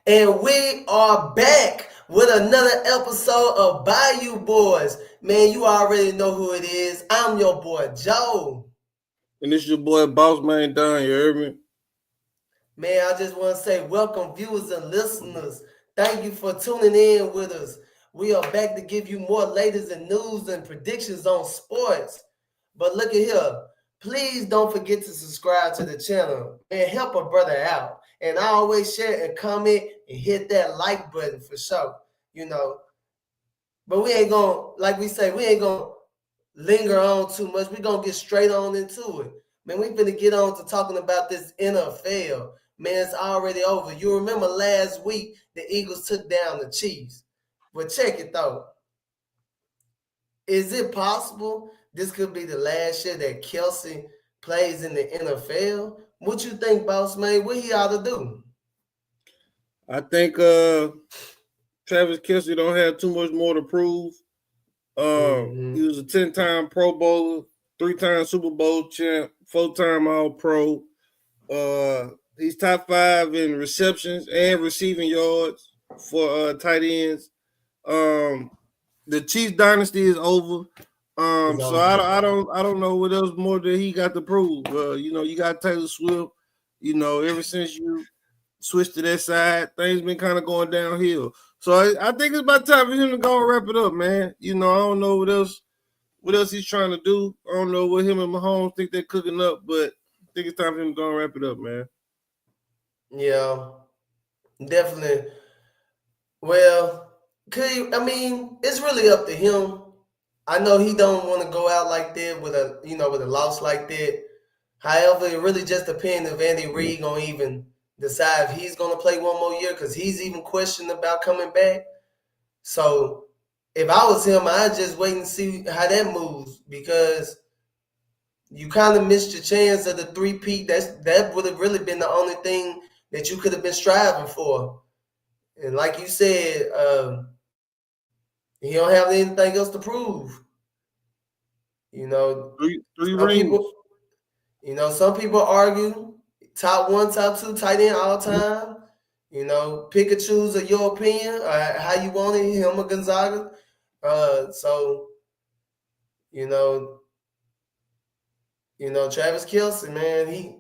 And we are back with another episode of Bayou Boys. Man, you already know who it is. I'm your boy Joe. And this your boy Bossmane Don, you heard me? Man, I just want to say welcome, viewers and listeners. Thank you for tuning in with us. We are back to give you more latest and news and predictions on sports. But look at here. Please don't forget to subscribe to the channel and help a brother out. And I always share and comment and hit that like button for sure. You know, but we ain't gonna, like we say, we ain't gonna linger on too much. We gonna get straight on into it. Man, we finna get on to talking about this NFL. Man, it's already over. You remember last week the Eagles took down the Chiefs. But check it though. Is it possible this could be the last year that Kelsey plays in the NFL? What you think, boss man? What he ought to do? I think Travis Kelce don't have too much more to prove. He Mm-hmm. was a 10-time Pro Bowler, 3-time Super Bowl champ, 4-time All Pro. He's top 5 in receptions and receiving yards for tight ends. Um, the Chiefs dynasty is over. It's So over. I don't know what else more that he got to prove. You got Taylor Swift. Ever since you switched to that side, things been kind of going downhill. So I think it's about time for him to go and wrap it up, man. I don't know what else he's trying to do. I don't know what him and Mahomes think they're cooking up, but I think it's time for him to go and wrap it up, man. Yeah, definitely. Well, I mean, it's really up to him. I know he don't want to go out like that with a loss like that. However, it really just depends if Andy Reid gonna even decide if he's gonna play one more year because he's even questioning about coming back. So if I was him, I'd just wait and see how that moves because you kind of missed your chance of the three-peat. That would have really been the only thing that you could have been striving for. And like you said, he don't have anything else to prove. You know, Three some rings. people, some people argue top one, top two tight end all time. Pick and choose of your opinion, how you want it, him or Gonzaga. So you know, Travis Kelce, man,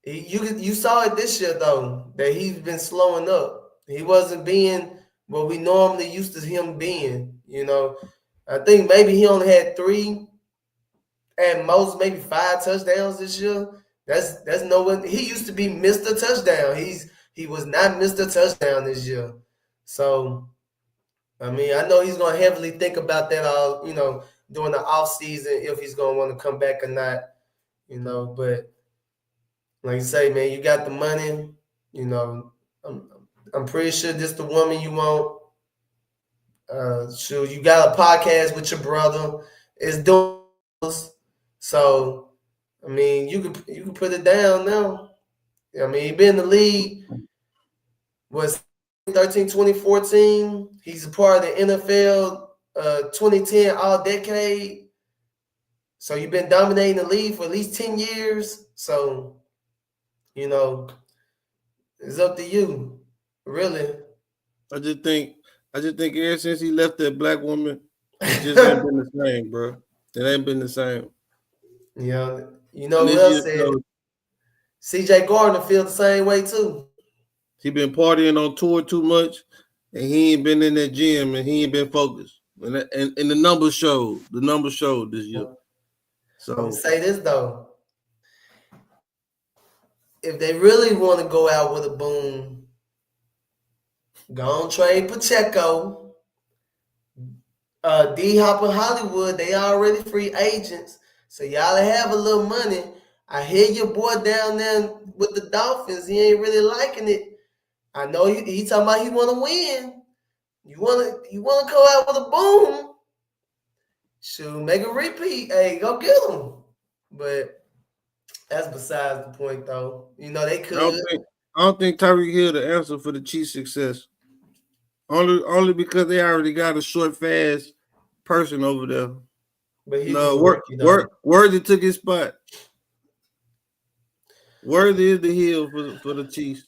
you saw it this year though that he's been slowing up. He wasn't being what we normally used to him being. I think maybe he only had three, at most maybe 5 touchdowns this year. That's no one. He used to be Mr. Touchdown. He was not Mr. Touchdown this year. So I mean, I know he's gonna heavily think about that all during the off season if he's gonna want to come back or not. But like you say, man, you got the money. You know, I'm, I'm pretty sure this the woman you want. Sure, you got a podcast with your brother. It's doing so. I mean, you can put it down now. I mean, he been in the league was 2013, 2014. He's a part of the NFL 2010 All Decade. So you've been dominating the league for at least 10 years. So, you know, it's up to you, really. I just think ever since he left that black woman, it just ain't been the same, bro. It ain't been the same. You And know who this year, else said it? CJ Gardner feels the same way too. he been partying on tour too much, and he ain't been in that gym, and he ain't been focused. And the numbers showed. The numbers showed this year. I'm gonna So say this though. If they really want to go out with a boom, go on trade Pacheco. D Hop and Hollywood, they already free agents. So y'all have a little money. I hear your boy down there with the Dolphins. He ain't really liking it. I know he talking about he want to win. You wanna go out with a boom? Shoot, make a repeat. Hey, go get him. But that's besides the point, though. They I don't could. think I don't think Tyreek Hill the answer for the Chiefs' success. Only because they already got a short, fast person over there. But he's No, a rookie, though. Worthy took his spot. Worthy is the heel for the Chiefs.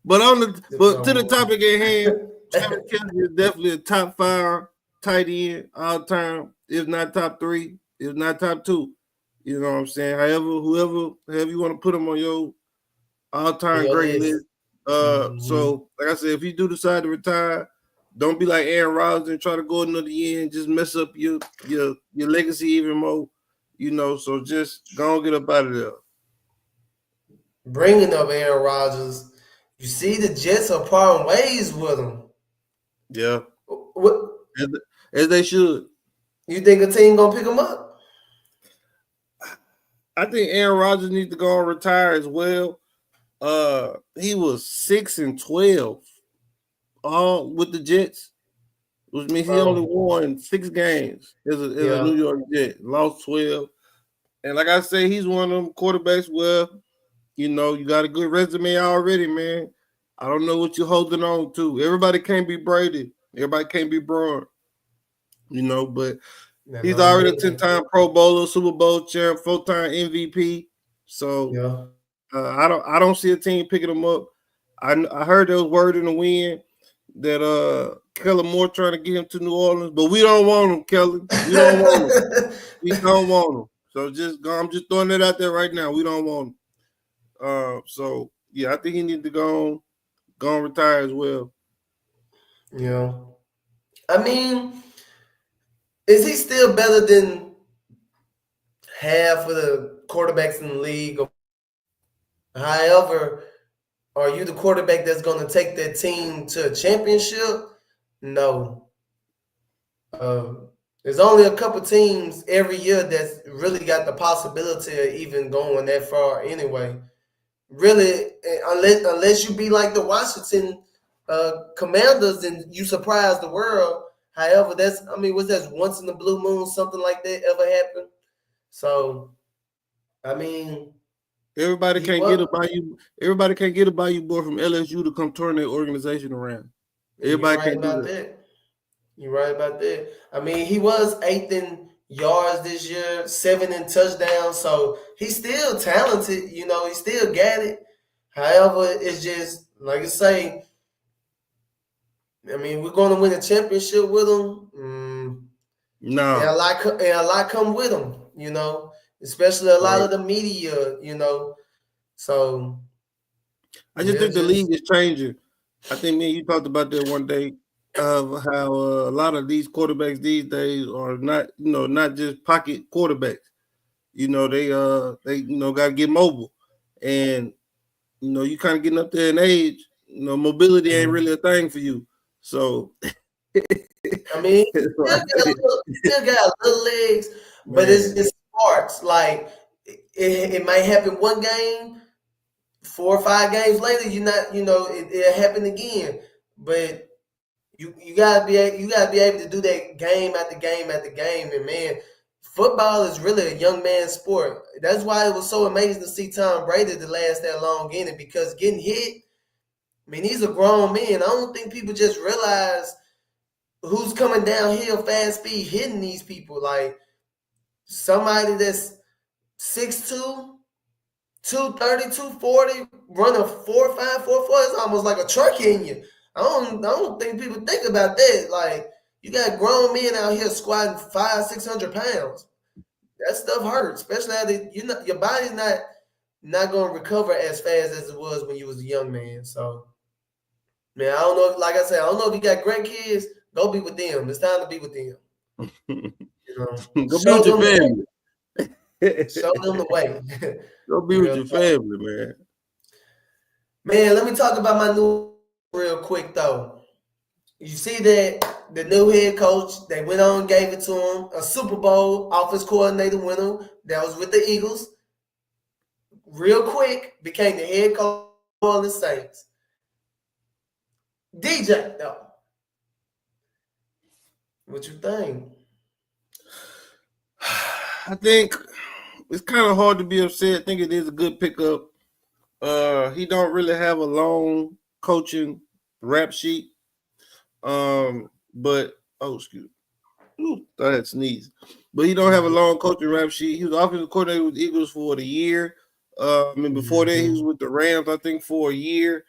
But to the topic at hand, Travis Kelce is definitely a top 5 tight end all time, if not top 3, if not top 2. You know what I'm saying? However you want to put him on your all On time your great list. list. So like I said, if you do decide to retire, don't be like Aaron Rodgers and try to go another year and just mess up your legacy even more. You know, so just go and get up out of there. Bringing up Aaron Rodgers, you see the Jets are parting ways with him. Yeah, What as, as they should. you think a team gonna pick him up? I think Aaron Rodgers needs to go and retire as well. He was 6-12 all with the Jets, which means he only won 6 games as a New York Jet, lost 12. And like I say, he's one of them quarterbacks where, you know, you got a good resume already, man. I don't know what you're holding on to. Everybody can't be Brady. Everybody can't be Braun. You know, but he's already a 10-time Pro Bowler, Super Bowl champ, 4-time MVP. So I don't see a team picking him up. I heard there was word in the wind that Kellen Moore trying to get him to New Orleans, but we don't want him, Kellen. We don't want him. We don't want him. So I'm just throwing it out there right now. We don't want him. So yeah, I think he needs to go and retire as well. Yeah. I mean, is he still better than half of the quarterbacks in the league? However, are you the quarterback that's going to take that team to a championship? No. There's only a couple teams every year that's really got the possibility of even going that far anyway. Really, unless you be like the Washington Commanders and you surprise the world. However, was that once in the blue moon, something like that ever happened? So, I mean, everybody can't get a Bayou boy from LSU to come turn their organization around. Everybody can't do that. You're right about that. I mean, he was 8th in yards this year, 7th in touchdowns. So he's still talented. You know, he still got it. However, it's just like I say. I mean, we're going to win a championship with him. No, and a lot come with him. You know, especially a lot of the media. You know, so I just think the league is changing. I think me and you talked about that one day of how a lot of these quarterbacks these days are not just pocket quarterbacks. You know, they got to get mobile, and you know, you kind of getting up there in age. You know, mobility ain't really a thing for you. So, I mean, still got little legs, but it's sparks. Like it might happen one game, 4 or 5 games later, it happened again. But you gotta be able to do that game after game after game. And man, football is really a young man's sport. That's why it was so amazing to see Tom Brady to last that long in it, because getting hit, I mean, he's a grown man. I don't think people just realize who's coming downhill fast speed hitting these people. Like somebody that's 6'2", 230, 240, running 4.5, 4.4, it's almost like a truck hitting you. I don't think people think about that. Like, you got grown men out here squatting 500-600 pounds. That stuff hurts, especially after your body's not going to recover as fast as it was when you was a young man. So, man, I don't know. Like I said, I don't know if you got grandkids. Go be with them. It's time to be with them. Go be with your family. Show them the way. Go be with your family, man. Man, let me talk about my new real quick though. You see that the new head coach, they went on and gave it to him, a Super Bowl offense coordinator winner that was with the Eagles. Real quick, became the head coach of the Saints. DJ, though. What you think? I think it's kind of hard to be upset. I think it is a good pickup. He don't really have a long coaching rap sheet. But excuse me. Ooh, I had sneezed. But he don't have a long coaching rap sheet. He was offensive coordinator with the Eagles for the year. Before that, he was with the Rams, I think, for a year.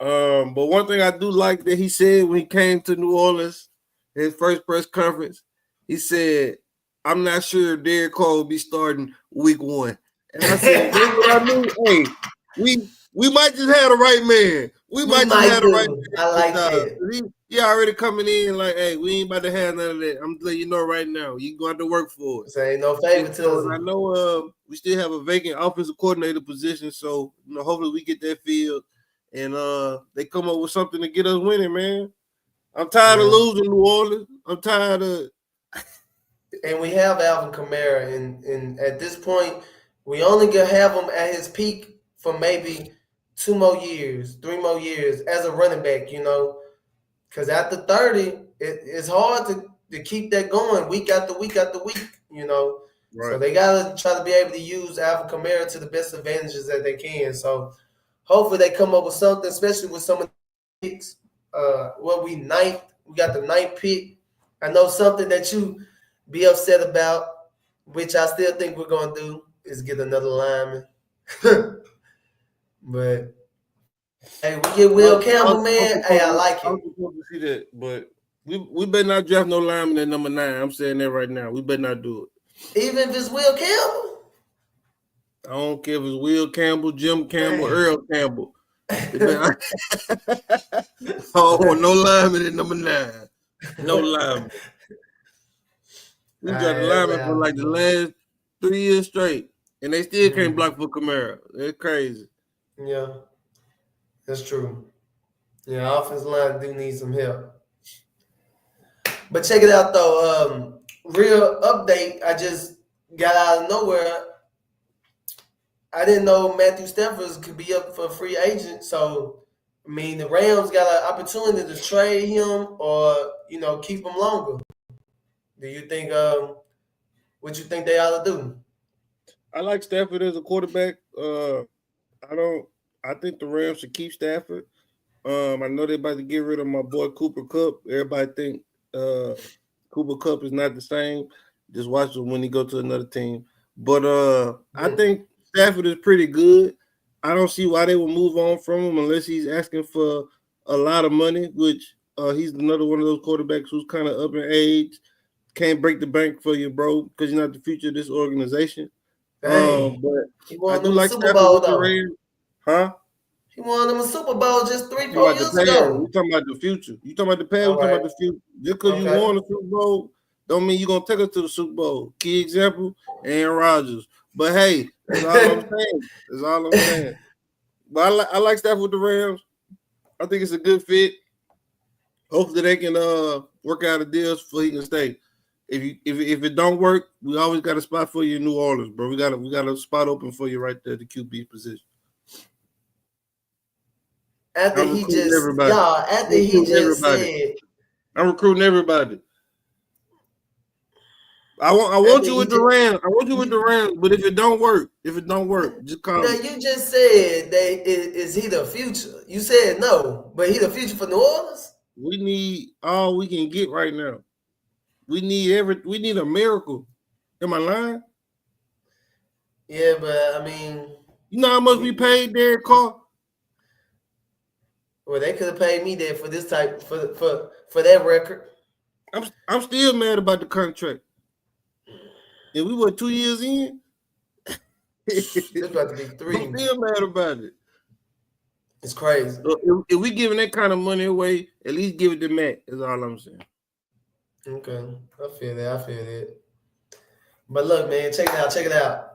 But one thing I do like that he said when he came to New Orleans, his first press conference, he said, "I'm not sure if Derek Carr will be starting week 1." And I said, "That's what I knew. Hey, we might just have the right man. We We might just might have the right do. man I for the like job." that. He already coming in like, "Hey, we ain't about to have none of that. I'm letting you know right now. You going to have to work for it." So ain't no And so I favoritism. know we still have a vacant offensive coordinator position, so hopefully we get that filled and they come up with something to get us winning, man. I'm tired of losing New Orleans. I'm tired of. And we have Alvin Kamara, and at this point, we only gonna have him at his peak for maybe 2 more years, 3 more years as a running back. Because after 30, it's hard to keep that going week after week after week. So Right. they gotta try to be able to use Alvin Kamara to the best advantages that they can. So hopefully they come up with something, especially with some of the picks. We got the ninth pick. I know something that you be upset about, which I still think we're gonna do, is get another lineman. But hey, we get Will Campbell, man. Hey, I like I was it. supposed to see that, but we better not draft no lineman at number 9. I'm saying that right now. We better not do it. Even if it's Will Campbell. I don't care if it's Will Campbell, Jim Campbell, Dang. Earl Campbell. They better. Oh, no lineman at number 9. No lineman. We got a That's lineman for like the Alabama. last 3 years straight, and they still can't Mhm. block for Kamara. It's crazy. Yeah, that's true. Yeah, offensive line do need some help. But check it out though. Real update. I just got out of nowhere. I didn't know Matthew Stafford could be up for a free agent. So I mean, the Rams got an opportunity to trade him or keep him longer. Do you think? What you think they ought to do? I like Stafford as a quarterback. I don't. I think the Rams should keep Stafford. I know they're about to get rid of my boy Cooper Cup. Everybody think Cooper Cup is not the same. Just watch him when he go to another team. But I think Stafford is pretty good. I don't see why they would move on from him unless he's asking for a lot of money, which he's another one of those quarterbacks who's kind of up in age. Can't break the bank for you, bro, because you're not the future of this organization. Dang, But he I won do them a like Super Stafford Bowl with the though. Rams. Huh? He won them a Super Bowl just three, You talking four about the years past? ago. You talking about the future? You talking about the past? All We talking right. about the future? Just because you Okay. won the Super Bowl, don't mean you're gonna take us to the Super Bowl. Key example, Aaron Rodgers. But hey, that's all I'm saying. That's all I'm saying. But I like Stafford with the Rams. I think it's a good fit. Hopefully they can work out a deal so he can stay. If it don't work, we always got a spot for you in New Orleans, bro. We got a spot open for you right there, the QB position. After I'm he recruiting just everybody. y'all, I'm after he recruiting just everybody. said, I'm recruiting everybody. I want after you he with the just Rams. I want you with the you, Rams. But if it don't work, just call now me. you just said that is he the future? You said no, but he the future for New Orleans? We need all we can get right now. We need a miracle. Am I lying? Yeah, but I mean, You know how much we paid Derek Carr? well, they could have paid me there for this type for that record. I'm still mad about the contract. And we were 2 years in. This about to be I'm three. still mad about it. It's crazy. So if we giving that kind of money away, at least give it to Matt. That's all I'm saying. Okay, I feel that. I feel that. But look, man, check it out. Check it out.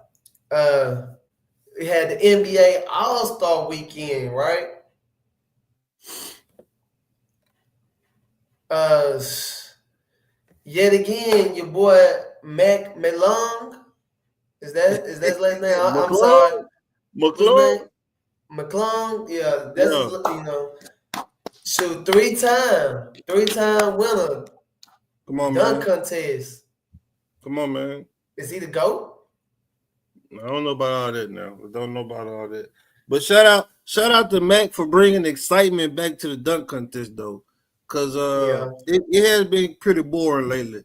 We had the NBA All-Star weekend, right? Uh, Yet again, your boy Mac Malone. Is that his last name? I'm McClung? sorry. What's his McClung? name? McClung. Yeah, that's his. Yeah. Shoot, three-time winner, Come on, dunk man. contest. Come on, man. Is he the GOAT? I don't know about all that now. I don't know about all that. But shout out to Mac for bringing excitement back to the dunk contest though, because Yeah. it has been pretty boring lately.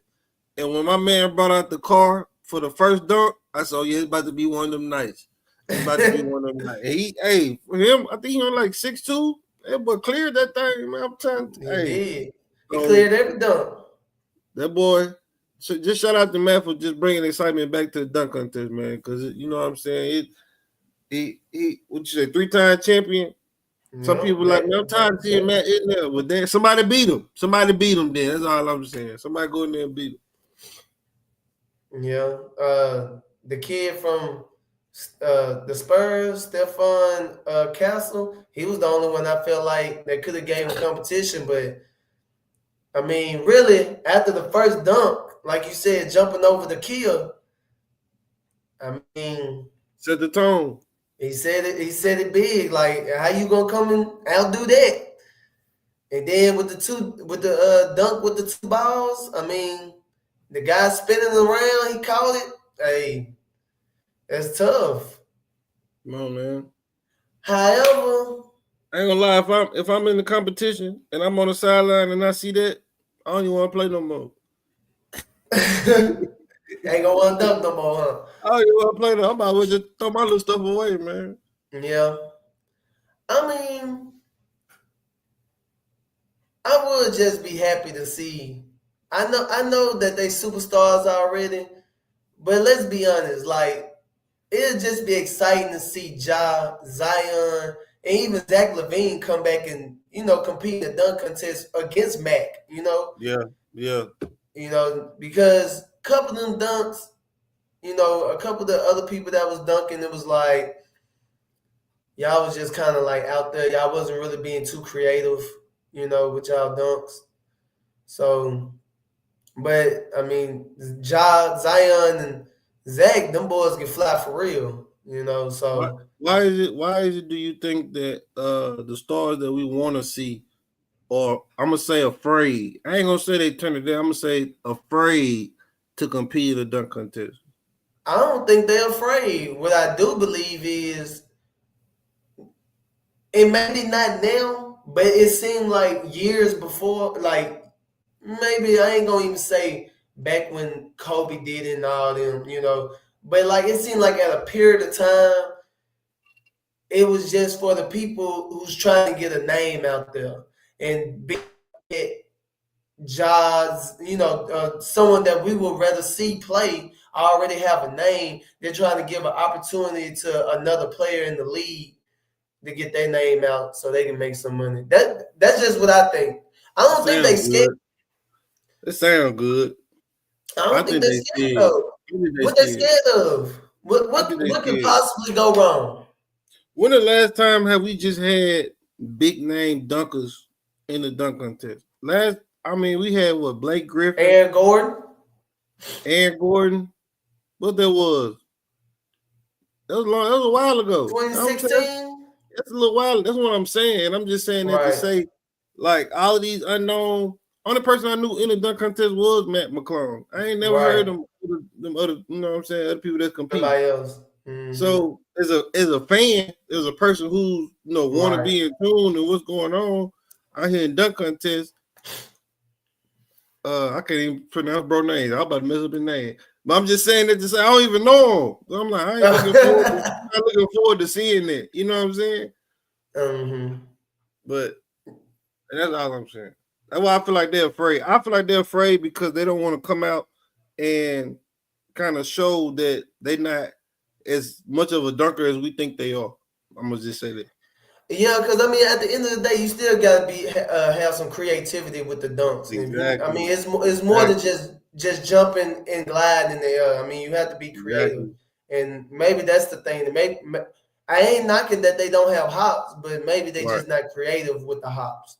And when my man brought out the car for the first dunk, I said, oh, yeah, it's about to be one of them nights. It's about to be one of them nights. For him, I think he only like 6'2", That boy cleared that thing, man. I'm trying. He Hey, did. He so cleared every dunk. that boy. So just shout out to Matt for just bringing excitement back to the dunk contest, man. Because you know what I'm saying. He what you say, 3-time champion. Some Yep, people like, man, I'm tired of seeing Matt in there. But then somebody beat him. Somebody beat him. Then that's all I'm saying. Somebody go in there and beat him. Yeah. The kid from the Spurs, Stephon Castle, he was the only one I felt like that could have gave him competition. But I mean, really, after the first dunk, like you said, jumping over the kill, I mean, Set the tone. he said it. He said it big. Like, how you gonna come and outdo that? And then with the dunk with the two balls, I mean, the guy spinning around, he caught it. Hey, that's tough. Come on, man. However, I ain't gonna lie. If I'm in the competition and I'm on the sideline and I see that, I don't even want to play no more. ain't gonna want to dunk no more, huh? I don't even want to play no. I'm about to just throw my little stuff away, man. Yeah. I mean, I would just be happy to see. I know that they superstars already, but let's be honest, like it'll just be exciting to see Zion, and even Zach LaVine come back and compete in the dunk contest against Mac. Yeah. Because a couple of them dunks, a couple of the other people that was dunking, it was like y'all was just kind of like out there. Y'all wasn't really being too creative, with y'all dunks. So, but I mean, Zion and Zach, them boys can fly for real, So Why is it? Do you think that the stars that we want to see, or I'm gonna say afraid? I ain't gonna say they turn it down. I'm gonna say afraid to compete in the dunk contest. I don't think they're afraid. What I do believe is, and maybe not now, but it seemed like years before, like maybe I ain't gonna even say back when Kobe did it and all them, but like it seemed like at a period of time, it was just for the people who's trying to get a name out there and be jobs, someone that we would rather see play already have a name. They're trying to give an opportunity to another player in the league to get their name out so they can make some money. That's just what I think. I don't think they scared. It sounds good. I don't think they're scared though. What they scared of? What can possibly go wrong? When the last time have we just had big name dunkers in the dunk contest? We had what, Blake Griffin, Aaron Gordon. What that was? That was a while ago. 2016. That's a little while. That's what I'm saying. I'm just saying that to say, like, all of these unknown. Only person I knew in the dunk contest was Matt McClung. I ain't never heard them other, other people that compete. Somebody else. Mm-hmm. So as a fan, as a person who want to be in tune and what's going on out here in dunk contest, I can't even pronounce bro names. I'm about to mess up his name. But I'm just saying that to say I don't even know him. So I'm like, I ain't looking forward to seeing that. You know what I'm saying? Mm-hmm. But that's all I'm saying. That's why I feel like they're afraid. I feel like they're afraid because they don't want to come out and kind of show that they're not as much of a dunker as we think they are. I'm gonna just say that. Yeah, because I mean, at the end of the day, you still gotta have some creativity with the dunks. Exactly. I mean, it's more than just jumping and gliding in the air. I mean, you have to be creative, and maybe that's the thing. I ain't knocking that they don't have hops, but maybe they just not creative with the hops.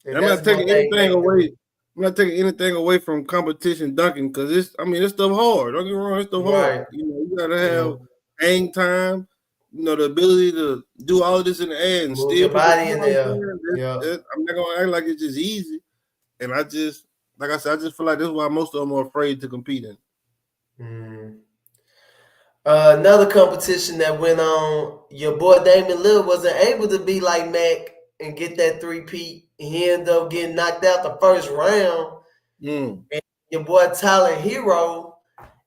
And I'm not taking anything away. I'm not taking anything away from competition dunking because it's stuff hard. Don't get me wrong, it's stuff hard. You gotta have hang time. The ability to do all of this in the air and move your body in there. I'm not gonna act like it's just easy. And I just, like I said, I just feel like this is why most of them are afraid to compete in. Another competition that went on, your boy Damian Lillard wasn't able to be like Mac and get that three-peat. He ended up getting knocked out the first round. And your boy Tyler Hero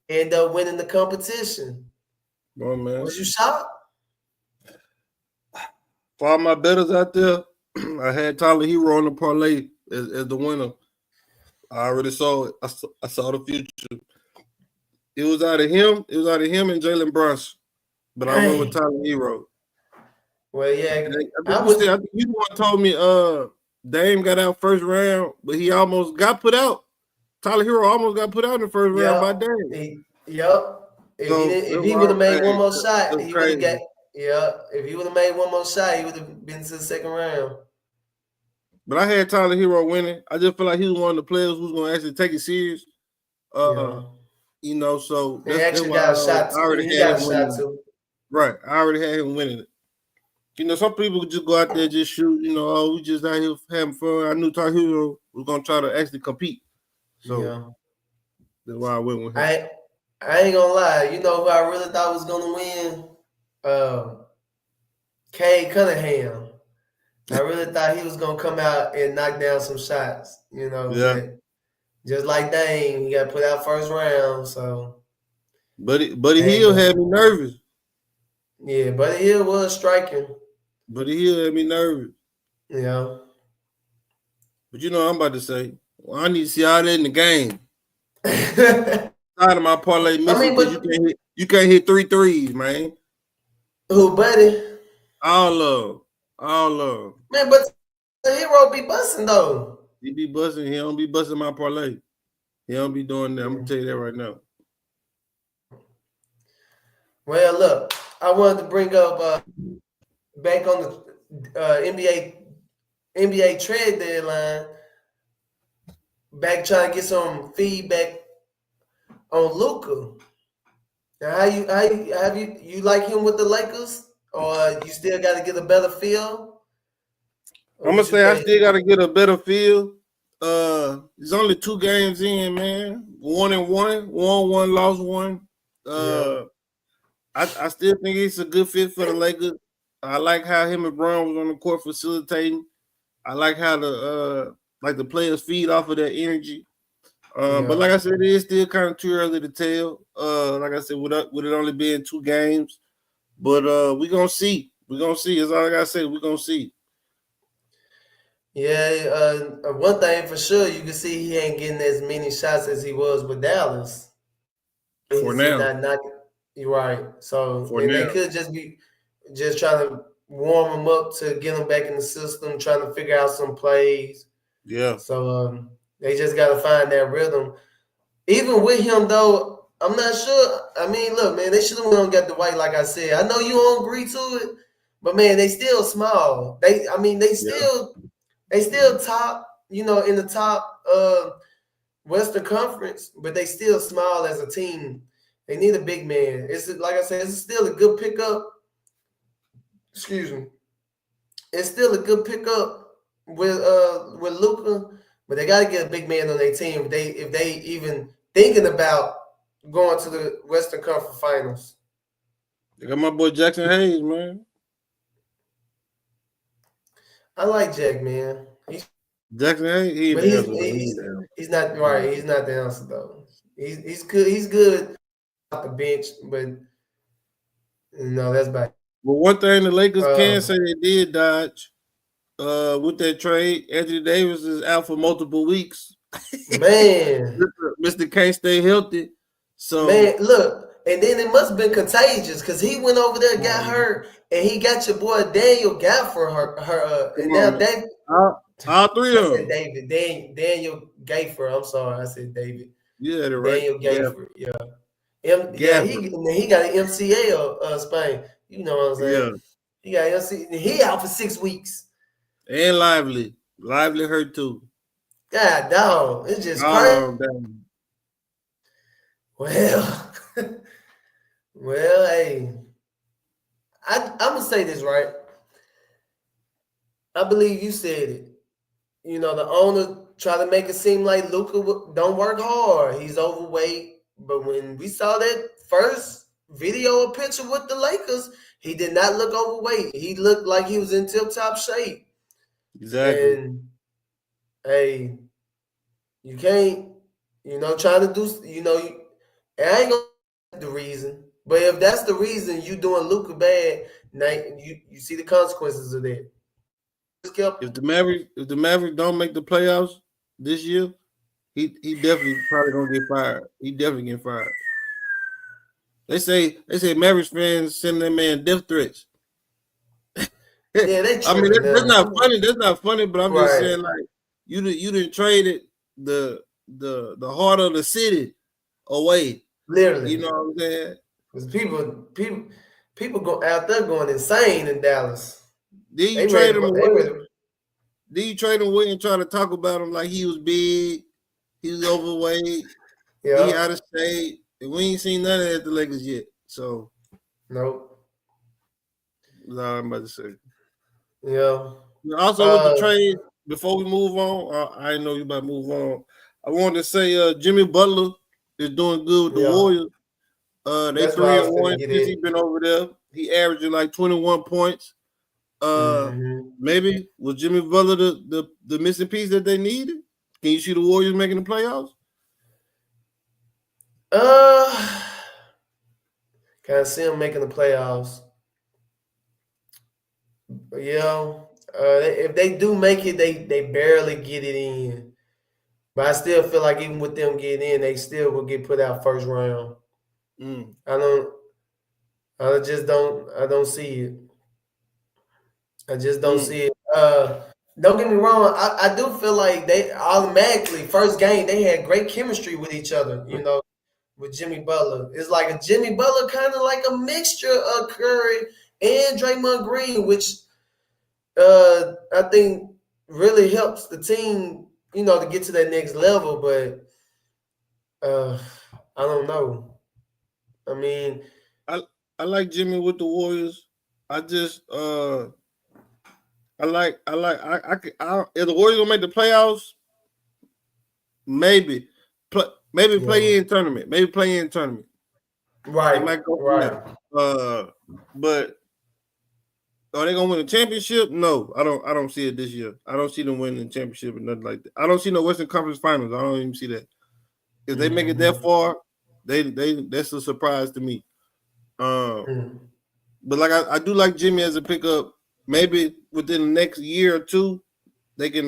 ended up winning the competition. Oh, man. Was you shocked? For all my betters out there, I had Tyler Hero on the parlay as the winner. I already saw it. I saw the future. It was out of him. It was out of him and Jalen Brunson. But I went with Dang. Tyler Hero. Well, yeah, I think I you said. would. I think you the one told me. Dame got out first round, but he almost got put out. Tyler Hero almost got put out in the first round by Yep. Dame. Yep. So it If he would have was, made one hey, more it shot, was he would have got. crazy. Yeah. If he would have made one more shot, he would have been to the second round. But I had Tyler Hero winning. I just feel like he was one of the players who's gonna actually take it serious. Uh, Yeah. so He that's actually why got a shot. I already He had got a him shot winning. too. Right, I already had him winning it. Some people just go out there just shoot. We just out here having fun. I knew Tyler Hero was gonna try to actually compete, so Yeah. that's why I went with him. I ain't gonna lie. You know who I really thought was gonna win? Cade Cunningham. I really thought he was gonna come out and knock down some shots. Yeah, But just like Dame, he got put out first round. So Buddy hey, Hill but had me nervous. yeah, Buddy Hill was striking. Buddy Hill had me nervous. Yeah. But I'm about to say, well, I need to see all that in the game. I Tired of my parlay missing mean, because but you can't hit 3 threes, man. who, Buddy? All love, all love. Man, but the hero be busting though. He be busting. He don't be busting my parlay. He don't be doing that. I'm gonna Yeah. tell you that right now. Well, look, I wanted to bring up back on the NBA trade deadline. Back trying to get some feedback on Luka. Now, you like him with the Lakers, or you still got to get a better feel? Or I'm gonna what you say I think? still gotta get a better feel. There's only 2 games in, man. 1-1, won one, lost one. Yeah, I still think it's a good fit for the Lakers. I like how him and Brown was on the court facilitating. I like how the players feed off of that energy. But yeah, like I said, it is still kind of too early to tell. Like I said, with it only being 2 games, but we gonna see. We gonna see. That's all I gotta say. We gonna see. yeah. One thing for sure, you can see he ain't getting as many shots as he was with Dallas. For He's now. not knocking. You're right. So, For and they now. could just be just trying to warm him up to get him back in the system, trying to figure out some plays. Yeah. So they just got to find that rhythm. Even with him though, I'm not sure. I mean, look, man, they should have went and got the White, like I said. I know you don't agree to it, but man, they still small. Yeah. They still top, in the top Western Conference, but they still small as a team. They need a big man. It's like I said, it's still a good pickup. Excuse me. It's still a good pickup with Luka, but they got to get a big man on their team if they even thinking about going to the Western Conference Finals. They got my boy Jackson Hayes, man. I like Jack, man. Jackson Hayes, he ain't But the answer though. He ain't he's the answer. he's not He ain't right. He's not the answer though. He's good. He's good off the bench, but that's bad. But one thing the Lakers can Um, say they did dodge with that trade, Anthony Davis is out for multiple weeks. man, Mr. Can't stay healthy. So man, look, and then it must have been contagious because he went over there, got hurt, and he got your boy Daniel Gafford come and on, now man. David. All 3 I of said them. David. Daniel Gayford. I'm sorry. I said David. You had it right. Daniel Gayford. Yeah. Yeah, Gafford. he got an MCA Spain. You know what I'm saying? Yeah. He got MC. He out for 6 weeks. And Lively. Lively hurt too. God dog. It's just All crazy. of them. Well, well, hey. I'm gonna say this, right? I believe you said it. The owner try to make it seem like Luka don't work hard. He's overweight. But when we saw that first video or picture with the Lakers, he did not look overweight. He looked like he was in tip-top shape. Exactly. And hey, you can't, trying to do, I ain't gonna the reason. But if that's the reason you doing Luka bad, Now you see the consequences of that. If the Mavericks don't make the playoffs this year, he definitely probably gonna get fired. He definitely get fired. They say Mavericks fans send that man death threats. Yeah, they I mean, tripping that's now. not funny. That's not funny. But I'm just Right. saying, like, you didn't trade it the heart of the city away. Literally. You know what I'm saying? Because people go out there going insane in Dallas. Then you They ready. trade him They away. ready. Then you trade him away and try to talk about him like he was big, he was overweight, he Yeah. out of shape, and we ain't seen none of that at the Lakers yet. So, Nope. that's all I'm about to say. Yeah. Also, with the trade, before we move on, I know you about to move on. I wanted to say Jimmy Butler is doing good with the Warriors. They That's why I was 3-1 finna get since it. he's been over there. He averaging like 21 points. Maybe was Jimmy Butler the missing piece that they needed? Can you see the Warriors making the playoffs? Can I see them making the playoffs? Yeah. If they do make it, they barely get it in. But I still feel like even with them getting in, they still will get put out first round. I don't see it. I just don't see it. Don't get me wrong. I do feel like they automatically first game they had great chemistry with each other. You know, with Jimmy Butler, it's like a Jimmy Butler kind of like a mixture of Curry and Draymond Green, which I think really helps the team. You know, to get to that next level. But I don't know. I mean, I like Jimmy with the Warriors. I just if the Warriors gonna make the playoffs, maybe play in tournament. Maybe play in tournament. Right. They might go from Right. there. But are they gonna win the championship? No, I don't see it this year. I don't see them winning the championship or nothing like that. I don't see no Western Conference Finals. I don't even see that. If they make it that far, they that's a surprise to me. But like I do like Jimmy as a pickup. Maybe within the next year or two, they can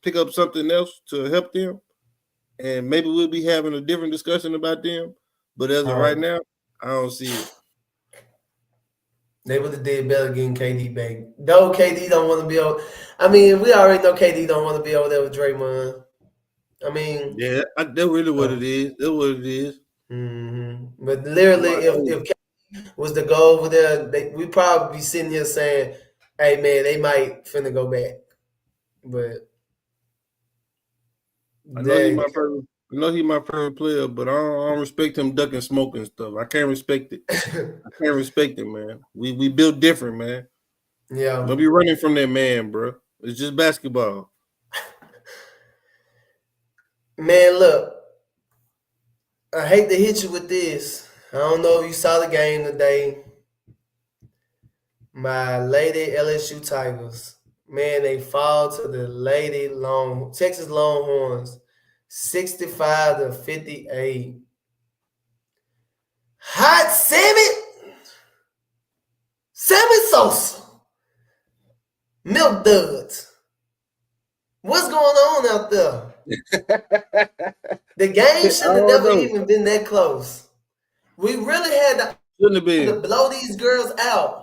pick up something else to help them, and maybe we'll be having a different discussion about them. But as of right now, I don't see it. They would have did better getting KD back. Though KD don't want to be over. I mean, we already know KD don't want to be over there with Draymond. I mean, yeah, that's really what it is. That's what it is. But literally, if KD was to go over there, we probably be sitting here saying, "Hey, man, they might finna go back." But I know he's my favorite player, but I don't respect him ducking smoke and stuff. I can't respect it. I can't respect it, man. We built different, man. Yeah. Don't be running from that man, bro. It's just basketball. Man, look, I hate to hit you with this. I don't know if you saw the game today. My Lady LSU Tigers. Man, they fall to the Texas Longhorns, 65-58. Hot Sammy Sosa, Milk Duds. What's going on out there? The game should have never even been that close. We really had to blow these girls out.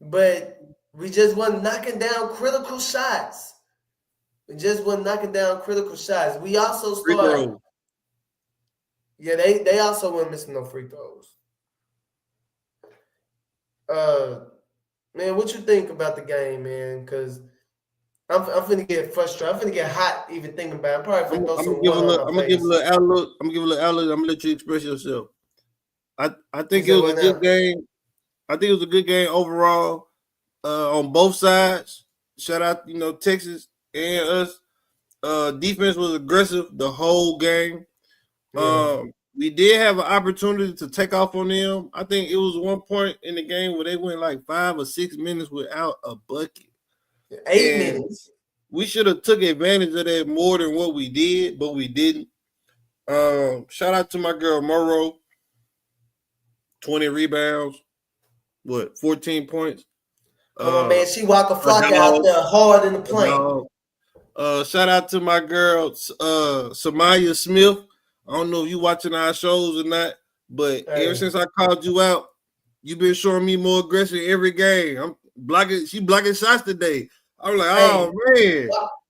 But we just wasn't knocking down critical shots. We also started. Yeah, they also weren't missing no free throws. Man, what you think about the game, man? Because I'm finna get frustrated. I'm finna get hot even thinking about it. I'm probably finna throw some water on my face. I'm gonna give a little outlook. I'm gonna let you express yourself. I think it was a good game. I think it was a good game overall on both sides. Shout out, Texas and us. Defense was aggressive the whole game. We did have an opportunity to take off on them. I think it was one point in the game where they went like 5 or 6 minutes without a bucket. 8 minutes. We should have took advantage of that more than what we did, but we didn't. Shout out to my girl Morrow. 20 rebounds, 14 points. Come on, man. She Waka A Flocka out dog, there hard in the a paint. dog. Shout out to my girl, Samaya Smith. I don't know if you watching our shows or not, but ever since I called you out, you've been showing me more aggression every game. I'm blocking. She blocking shots today. I'm like, oh man,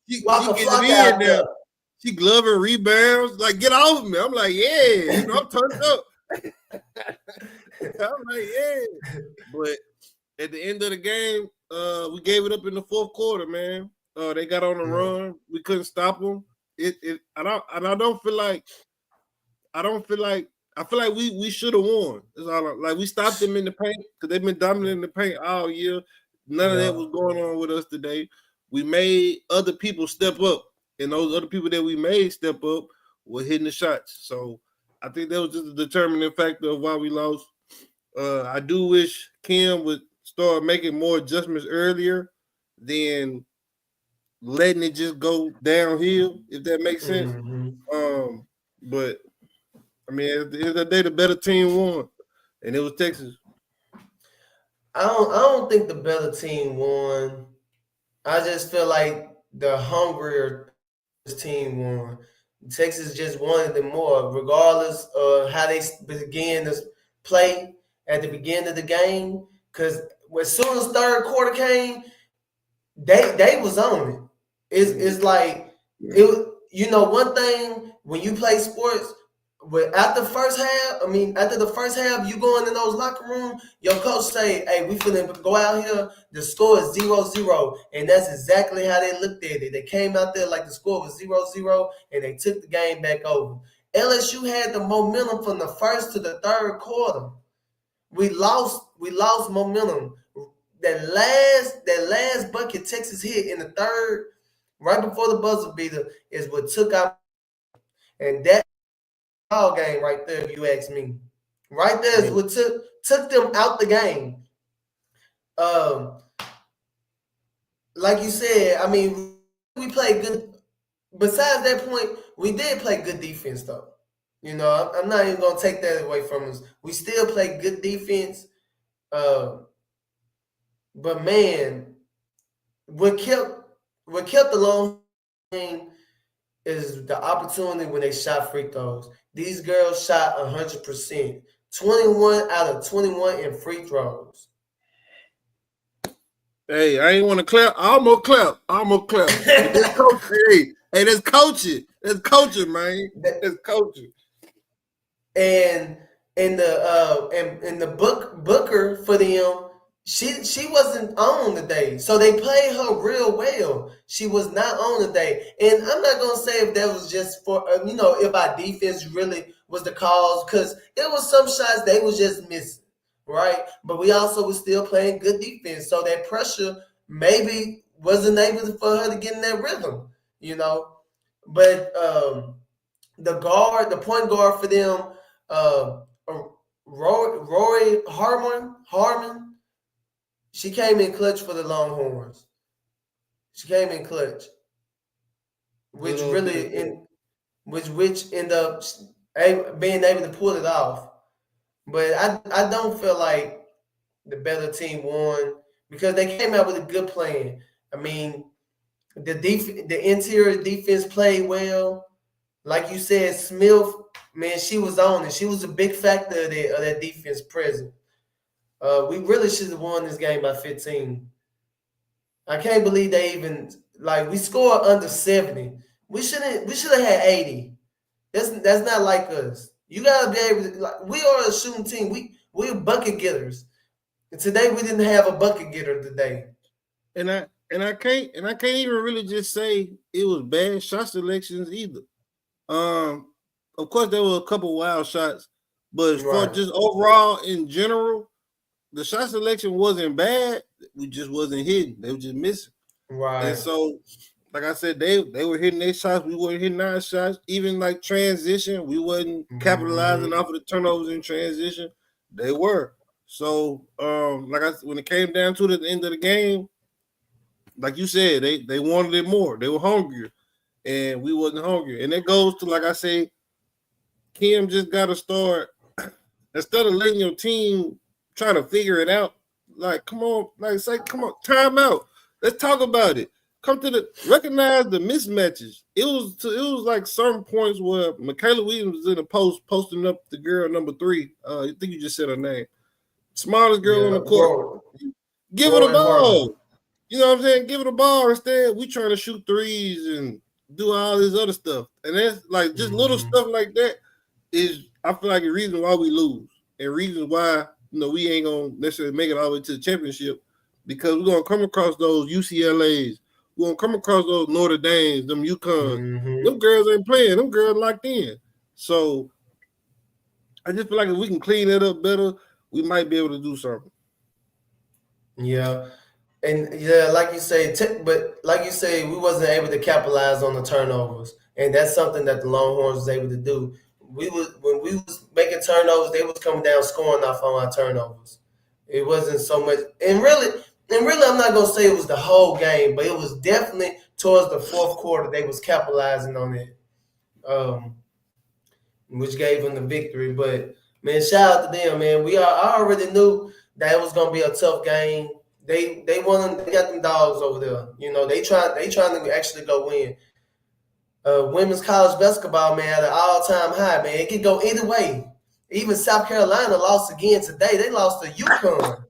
she Waka getting Flocka it in out there. there. She gloving rebounds. Like, get off me. I'm like, yeah, I'm turned up. I'm like, yeah. But at the end of the game, we gave it up in the fourth quarter, man. They got on the run. We couldn't stop them. I feel like we should have won. It's all like we stopped them in the paint because they've been dominant in the paint all year. None of that was going on with us today. We made other people step up, and those other people that we made step up were hitting the shots. So I think that was just a determining factor of why we lost. I do wish Kim would start making more adjustments earlier than letting it just go downhill, if that makes sense. But I mean, at the end of the day, the better team won, and it was Texas. I don't think the better team won. I just feel like the hungrier team won. Texas just wanted it more, regardless of how they began to play at the beginning of the game. Because as soon as third quarter came, they was on it. It's like it was, one thing when you play sports, but after the first half, you going in those locker room, your coach say, hey, we finna go out here, the score is 0-0. And that's exactly how they looked at it. They came out there like the score was 0-0, and they took the game back over. LSU had the momentum from the first to the third quarter. We lost momentum. That last bucket Texas hit in the third, right before the buzzer beater, is what took out, and that ball game right there, if you ask me. Right there is what took them out the game. Like you said, I mean, we played good. Besides that point, we did play good defense, though. I'm not even gonna take that away from us. We still play good defense. But man, what kept the long game is the opportunity when they shot free throws. These girls shot 100%, 21 out of 21 in free throws. Hey, I ain't want to clap. I'm gonna clap. But that's coaching. Hey, that's coaching. That's coaching, man. That's coaching. And the Booker for them, she wasn't on today, so they played her real well. She was not on today, and I'm not gonna say if that was just for if our defense really was the cause, because it was some shots they was just missing, right? But we also was still playing good defense, so that pressure maybe wasn't able for her to get in that rhythm, But the point guard for them, Rory Harmon, she came in clutch for the Longhorns. She came in clutch, which ended up being able to pull it off. But I don't feel like the better team won because they came out with a good plan. I mean, the interior defense played well. Like you said, Smith, man, she was on it. She was a big factor of that defense present. We really should have won this game by 15. I can't believe they even we scored under 70. We should have had 80. That's not like us. You gotta be able to we are a shooting team. We're bucket getters. And today we didn't have a bucket getter today. And I can't even really just say it was bad shot selections either. Of course there were a couple wild shots, but as far just overall in general, the shot selection wasn't bad. We just wasn't hitting. They were just missing. Right. And so, like I said, they were hitting their shots. We weren't hitting our shots. Even like transition, we wasn't capitalizing off of the turnovers in transition. They were. So, when it came down to the end of the game, like you said, they wanted it more. They were hungrier, and we wasn't hungry. And it goes to, like I say, Kim just got to start instead of letting your team trying to figure it out, like come on, like say, come on, time out. Let's talk about it. Come to the recognize the mismatches. It was like certain points where Michaela Williams was in the post posting up the girl number 3. I think you just said her name. Smartest girl on Yeah, the court. Give her the Rowan Harper. ball. You know what I'm saying? Give her the ball. Instead, we trying to shoot threes and do all this other stuff. And that's like just little stuff like that is I feel like a reason why we lose. And reasons why, we ain't gonna necessarily make it all the way to the championship because we're gonna come across those UCLAs, we're gonna come across those Notre Dames, them UConns. Them girls ain't playing, them girls locked in. So I just feel like if we can clean it up better, we might be able to do something. Yeah. And yeah, like you say, but like you say, we wasn't able to capitalize on the turnovers, and that's something that the Longhorns was able to do. When we was making turnovers, they was coming down scoring off on our turnovers. It wasn't so much, and really, I'm not gonna say it was the whole game, but it was definitely towards the fourth quarter they was capitalizing on it, which gave them the victory. But man, shout out to them, man. I already knew that it was gonna be a tough game. They got them dogs over there. They trying to actually go win. Women's college basketball, man, at an all-time high, man. It could go either way. Even South Carolina lost again today. They lost to UConn.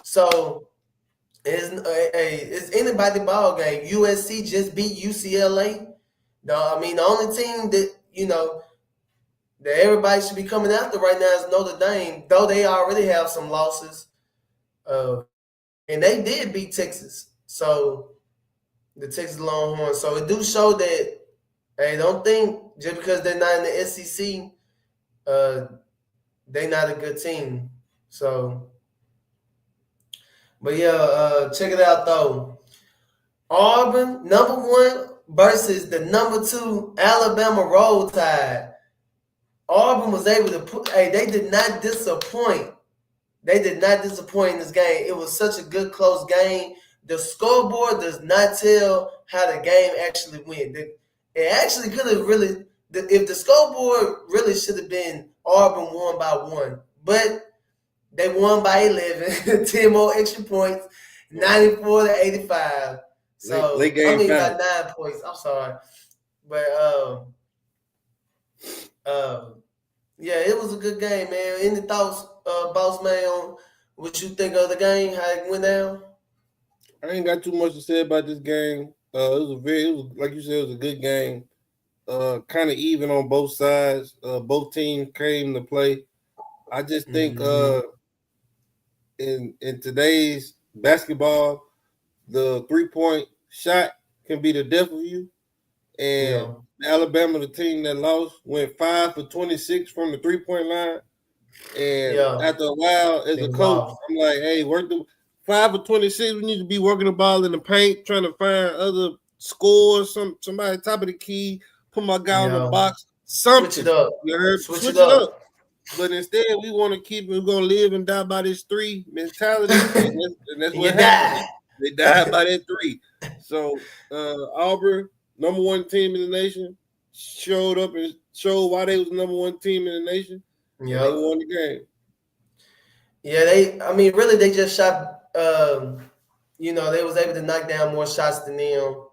So it's anybody ball game. USC just beat UCLA. The only team that everybody should be coming after right now is Notre Dame, though they already have some losses. And they did beat Texas. So the Texas Longhorns. So it do show that, hey, don't think just because they're not in the SEC, they not a good team. So, but yeah, check it out though. Auburn, number 1 versus the number 2 Alabama Roll Tide. Auburn was able to put. Hey, they did not disappoint. They did not disappoint in this game. It was such a good, close game. The scoreboard does not tell how the game actually went. It actually could have really, if the scoreboard really should have been Auburn won by 1, but they won by 11, 10 more extra points, 94-85. So late game by 9 points. I'm sorry, but yeah, it was a good game, man. Any thoughts, Bossmane, on what you think of the game, how it went down? I ain't got too much to say about this game. It was like you said, it was a good game. Kind of even on both sides. Both teams came to play. I just think in today's basketball, the 3-point shot can be the death of you. And Alabama, the team that lost, went 5 for 26 from the 3-point line. And after a while, as a coach, I'm like, hey, work the 5 for 26. We need to be working the ball in the paint, trying to find other scores, somebody top of the key, put my guy on the box, something. Switch it up. You heard? Switch it up. But instead, we want to keep we're gonna live and die by this 3 mentality, and that's what happened. They died by that 3. So Auburn, number 1 team in the nation, showed up and showed why they was the number 1 team in the nation. Yeah, they won the game. Yeah, really, they just shot. They was able to knock down more shots than them.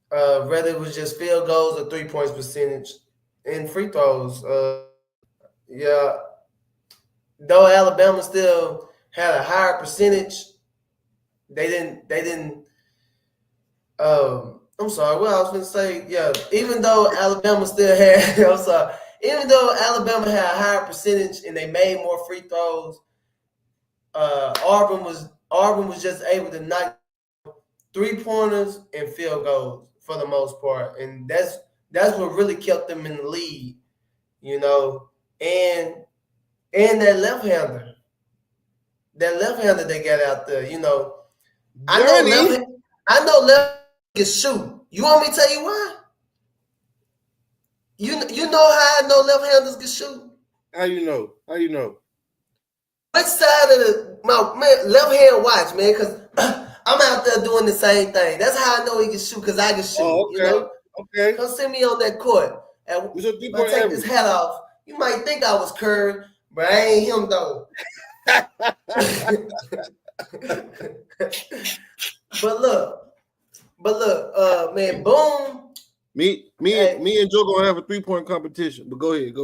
Whether it was just field goals or 3-point percentage and free throws. Yeah, though Alabama still had a higher percentage, they didn't. I'm sorry. What I was going to say, yeah. Even though Alabama still had, I'm sorry. Even though Alabama had a higher percentage and they made more free throws, Auburn was just able to knock 3-pointers and field goals for the most part, and that's what really kept them in the lead, and that left-hander they got out there, I know left can shoot. You want me to tell you why? You know how I know left-handers can shoot? How you know? Which side of my left hand watch, man? Because I'm out there doing the same thing. That's how I know he can shoot, because I can shoot. Oh, okay. Okay. Come see me on that court. And What's your if I take this hat off, You might think I was Curry, but I ain't him though. But look, man, boom. Me and Joe gonna have a 3-point competition. But go ahead.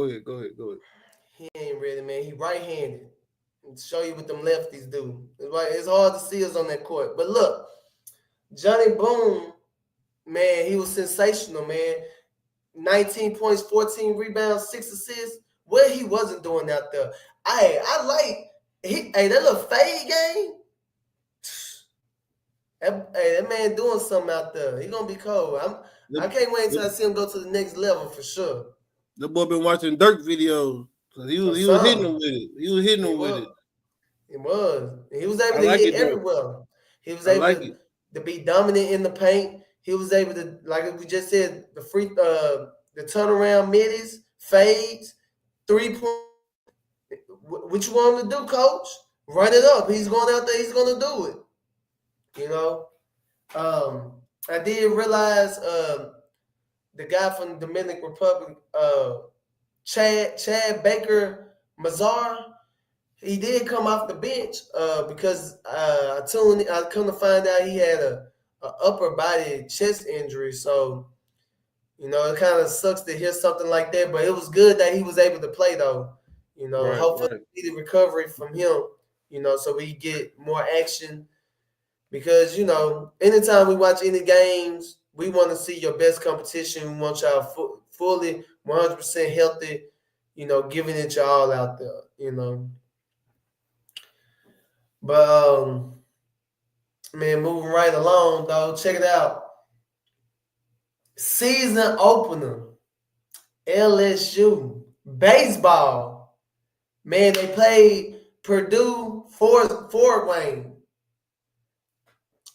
He ain't ready, man. He right-handed. Show you what them lefties do. It's hard to see us on that court. But look, Johnny Boom, man, he was sensational, man. 19 points, 14 rebounds, 6 assists. What he wasn't doing out there. I like that little fade game. That man doing something out there. He gonna be cold. I can't wait until I see him go to the next level for sure. The boy been watching Dirk videos. So he was hitting him with it. He was hitting him with it. He was. He was able to hit everywhere. He was able to be dominant in the paint. He was able to, like we just said, the turnaround middies, fades, 3-point. What you want him to do, coach? Run it up. He's going out there. He's going to do it. You know, I did realize the guy from the Dominican Republic, Chad Baker Mazar, he did come off the bench because I come to find out he had a upper body chest injury. So, you know, it kind of sucks to hear something like that. But it was good that he was able to play, though. You know, hopefully the recovery from him, you know, so we get more action. Because, you know, anytime we watch any games, we want to see your best competition. We want y'all fully 100% healthy, you know, giving it your all out there, you know. But, man, moving right along, though, check it out. Season opener, LSU, baseball. Man, they played Purdue, Fort Wayne.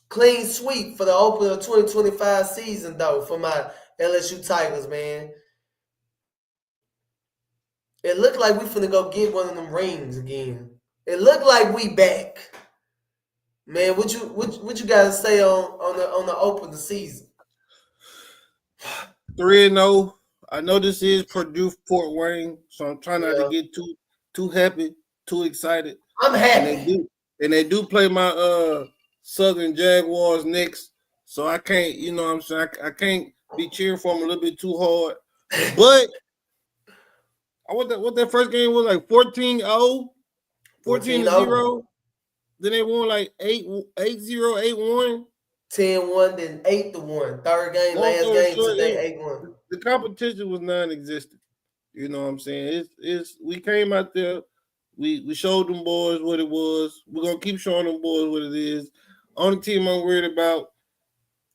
Clean sweep for the opener of 2025 season, though, for my LSU Tigers, man. It looked like we finna go get one of them rings again. It looked like we back. Man, what you gotta say on the opener season? 3-0. I know this is Purdue Fort Wayne, so I'm trying not to get too happy, too excited. I'm happy. And they do play my Southern Jaguars next, so I can't, you know what I'm saying, I can't be cheering for them a little bit too hard. But what that first game was like 14-0, 14-0. Then they won like 8-0, 8-1. 10-1, then 8-1. Third game, last game today, 8-1. The competition was non-existent. You know what I'm saying? It's we came out there, we showed them boys what it was. We're gonna keep showing them boys what it is. Only team I'm worried about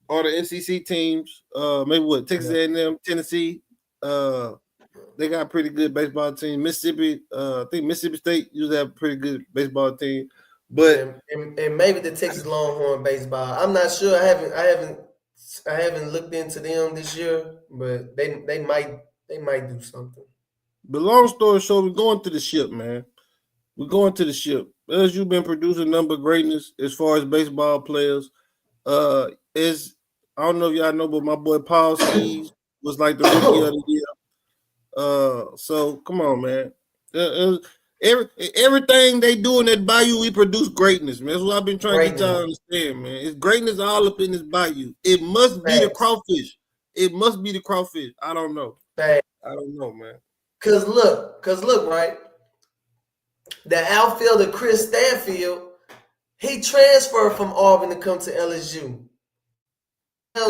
are the SEC teams. Maybe Texas A&M, Tennessee. They got a pretty good baseball team. Mississippi, I think Mississippi State usually have a pretty good baseball team. But and maybe the Texas Longhorn baseball. I'm not sure. I haven't looked into them this year, but they might do something. But long story short, we're going to the ship, man. We're going to the ship. LSU been producing a number of greatness as far as baseball players. I don't know if y'all know, but my boy Paul Skees was like the rookie of the year. So come on, man. Everything they do in that bayou, we produce greatness, man. That's what I've been trying to get y'all to understand, man. It's greatness all up in this bayou. It must be the crawfish. It must be the crawfish. I don't know. I don't know, man. Cause look, right? The outfielder Chris Stanfield, he transferred from Auburn to come to LSU.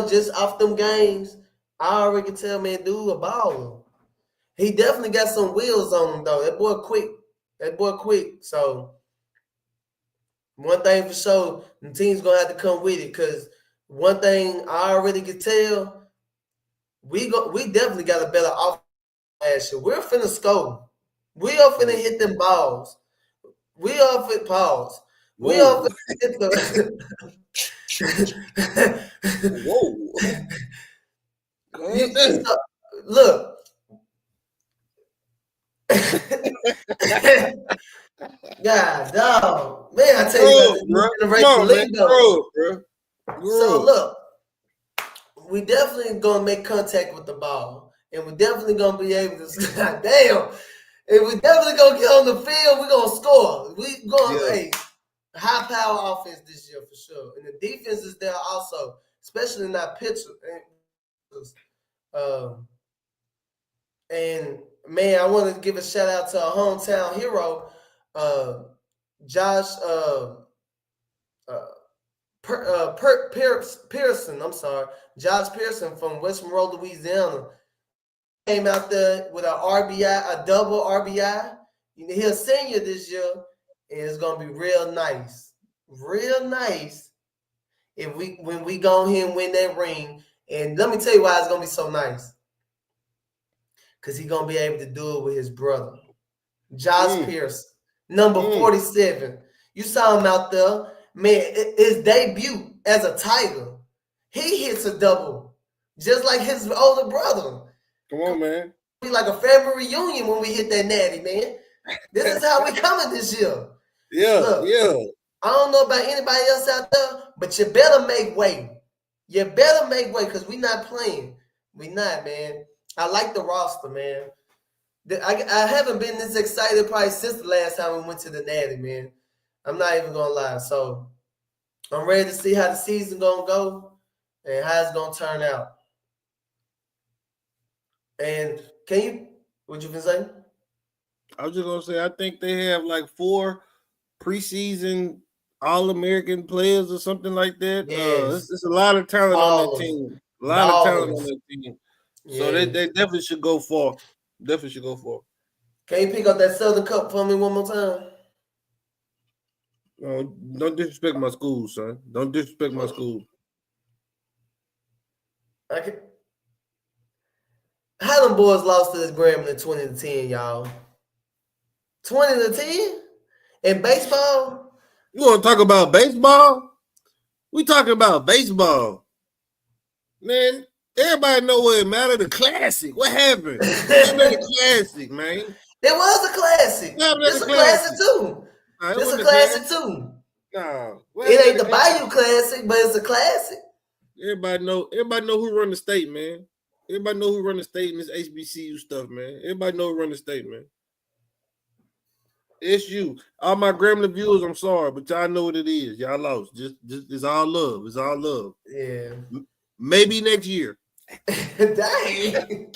Just off them games, I already can tell, man, dude, a baller. He definitely got some wheels on him, though. That boy quick. So one thing for sure, the team's gonna have to come with it. Cause one thing I already can tell, we definitely got a better offense last year. We're finna score. We are finna hit them balls. We are finna pause. Whoa. We are finna hit the Whoa. Look. God, dog. Man, I tell you about the generational lingo. So look, we definitely gonna make contact with the ball, and we're definitely gonna be able to. Damn, If we definitely gonna get on the field, we're gonna score. We going Yeah. hey, high power offense this year for sure. And the defense is there also, especially in that pitcher. Um, and man, I want to give a shout out to our hometown hero, uh, Josh uh, Pearson. I'm sorry, Josh Pearson from West Monroe, Louisiana. Came out there with a RBI, a double RBI. You know, he's a senior this year, and it's gonna be real nice. If we when we go here and win that ring, and let me tell you why it's gonna be so nice, because he's gonna be able to do it with his brother, Josh Pearson, number 47. You saw him out there, man. His debut as a Tiger, he hits a double, just like his older brother. Come on, man. Be like a family reunion when we hit that natty, man. This is how we coming this year. Yeah, Look, yeah. I don't know about anybody else out there, but you better make way. You better make way because we not playing. We not, man. I like the roster, man. I haven't been this excited probably since the last time we went to the natty, man. I'm not even gonna lie. So I'm ready to see how the season gonna go and how it's gonna turn out. And can you? What you been saying? I was just gonna say I think they have like 4 preseason All-American players or something like that. Yes. It's a lot of talent on that Ballers. team. A lot of talent on Ballers. that team. So Yeah. they definitely should go far. Definitely should go far. Can you pick up that Southern Cup for me one more time? Don't disrespect my school, son. Don't disrespect my school. I can. How them boys lost to this Grambling 20-10, y'all? 20-10 in baseball. You want to talk about baseball? We talking about baseball, man. Everybody know what it matter. The classic. What happened? The classic, man. It was a classic. It's a classic too. It's a classic too. Nah, it ain't the Bayou Classic, but it's a classic. Everybody know who run the state, man. Everybody know who run the state in this HBCU stuff, man. Everybody know who run the state, man. It's you. All my Gremlin viewers, I'm sorry, but y'all know what it is. Y'all lost. Just it's all love. It's all love. Yeah. Maybe next year. Dang.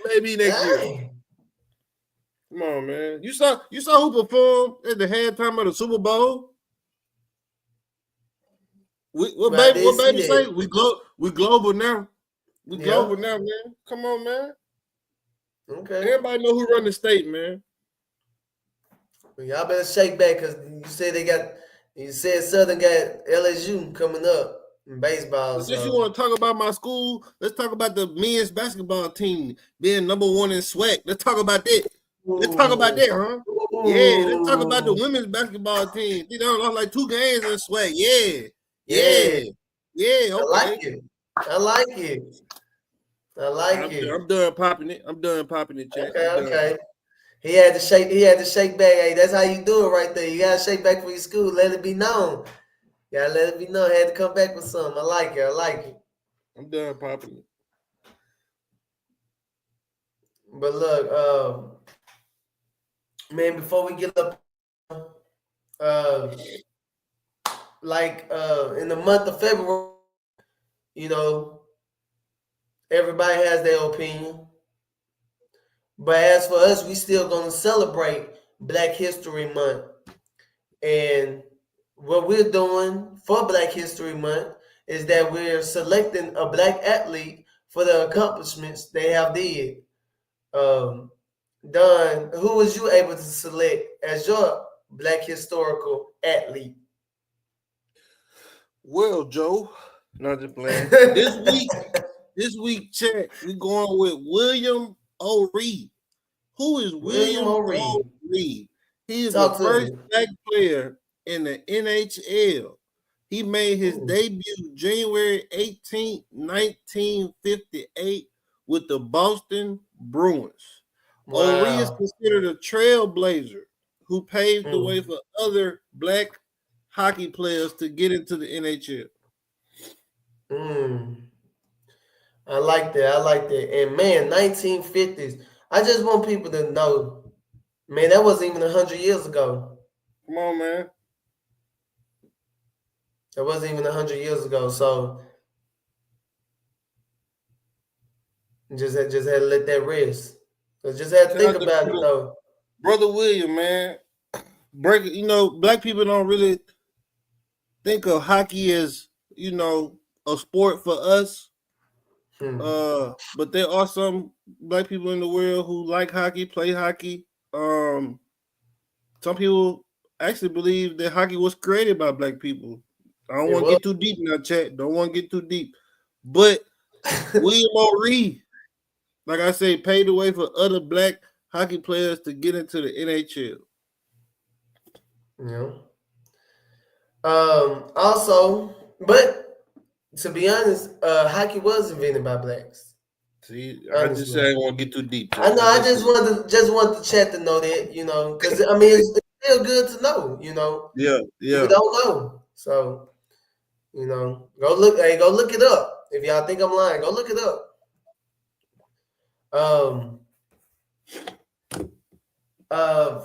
Maybe next year. Come on, man. You saw who performed at the halftime of the Super Bowl? What baby say? We global now. We global now, man. Come on, man. Okay. Everybody know who run the state, man. Well, y'all better shake back because you said Southern got LSU coming up in baseball. Since you want to talk about my school, let's talk about the men's basketball team being number 1 in SWAC. Let's talk about that. Let's talk about that, huh? Yeah, let's talk about the women's basketball team. They done lost like 2 games in SWAC. Yeah. Okay. I like it. I'm done popping it, Jack. Okay. He had to shake back. Hey, that's how you do it right there. You gotta shake back for your school. Let it be known. You gotta let it be known. Had to come back with something. I like it. I'm done popping it. But look, man, before we get up, in the month of February, you know, everybody has their opinion. But as for us, we still gonna celebrate Black History Month. And what we're doing for Black History Month is that we're selecting a Black athlete for the accomplishments they have did. Don, who was you able to select as your Black historical athlete? Well, Joe, not just playing. This week, check. We going with William O'Reed. Who is William O'Reed? He is the first Black player in the NHL. He made his debut January 18, 1958 with the Boston Bruins. Wow. O'Reed is considered a trailblazer who paved the way for other Black hockey players to get into the NHL. I like that. And man, 1950s. I just want people to know, man, that wasn't even 100 years ago. Come on, man. That wasn't even 100 years ago. So just had to let that rest. So just had to Shout think out to about it though. brother William, man. Black people don't really think of hockey as, a sport for us. Hmm. But there are some black people in the world who like hockey, play hockey. Some people actually believe that hockey was created by black people. I don't It want to was. get too deep in that chat. Don't want to get too deep. But William O'Ree, like I say, paved the way for other black hockey players to get into the NHL. Yeah. Also, but to be honest, hockey was invented by blacks. See, I just Honestly, say I don't want to get too deep, I chat. know. That's I just just it. wanted the chat to know that, because I mean it's still good to know. Yeah, People yeah. don't know, so go look. Hey, go look it up. If y'all think I'm lying, go look it up. Um,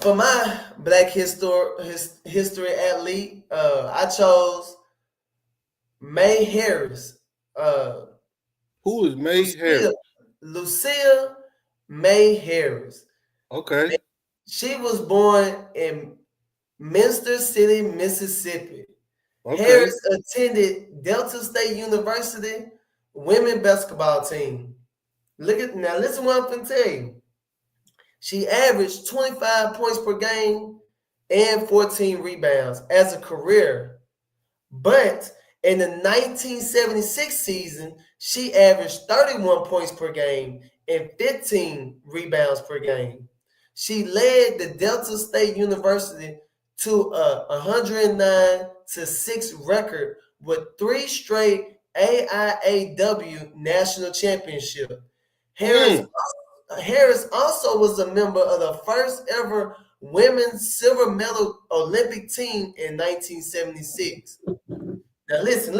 for my Black history athlete, I chose May Harris. Uh, Who is May Lucia, Harris? Lucia May Harris. Okay, She was born in Minster City, Mississippi. okay. Harris attended Delta State University women basketball team. Listen what I'm gonna tell you. She averaged 25 points per game and 14 rebounds as a career. But in the 1976 season, she averaged 31 points per game and 15 rebounds per game. She led the Delta State University to a 109 to 6 record with 3 straight AIAW national championship. Harris Mm. Harris also was a member of the first ever women's silver medal Olympic team in 1976. Now listen.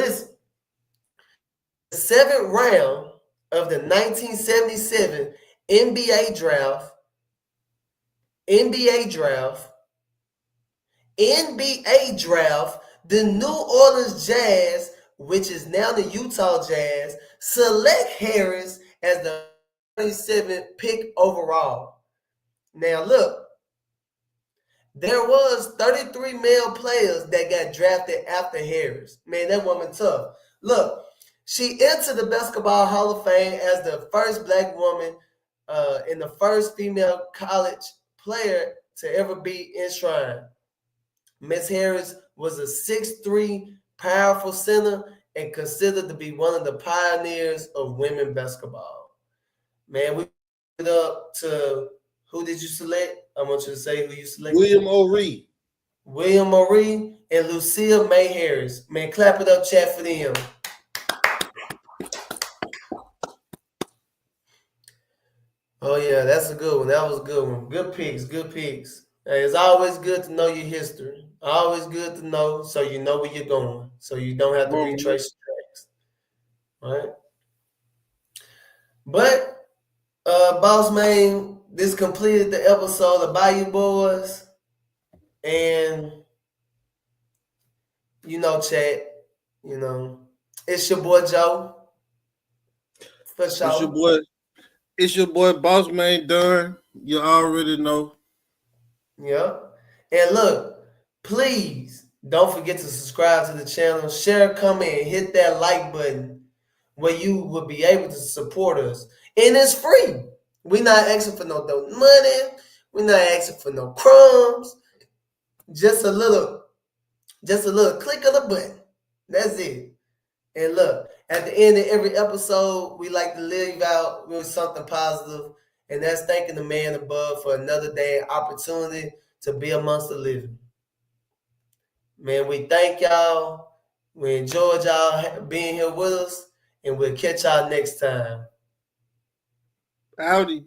The seventh round of the 1977 NBA draft, NBA draft, NBA draft, the New Orleans Jazz, which is now the Utah Jazz, select Harris as the 37th pick overall. Now look, there was 33 male players that got drafted after Harris. Man, that woman tough. Look, she entered the Basketball Hall of Fame as the first black woman and the first female college player to ever be enshrined. Miss Harris was a 6'3" powerful center and considered to be one of the pioneers of women basketball. Man, we it up to who did you select? I want you to say who you selected. William O'Ree. William Marie and Lucille May Harris. Man, clap it up, chat for them. Oh yeah, that's a good one. That was a good one. Good picks, good picks. Hey, it's always good to know your history. Always good to know so you know where you're going. So you don't have Come to on, man. retrace your tracks. Right? But Boss Man, this completed the episode of Bayou Boys. And chat, you know, it's your boy Joe. For It's your sure. boy. It's your boy Bossmane Dunn. You already know. Yeah. And look, please don't forget to subscribe to the channel, share, comment, and hit that like button where you will be able to support us. And it's free. We're not asking for no money. We're not asking for no crumbs. Just a little click of the button. That's it. And look, at the end of every episode, we like to leave out with something positive, and that's thanking the man above for another day and opportunity to be amongst the living. Man, we thank y'all. We enjoyed y'all being here with us, and we'll catch y'all next time. Howdy.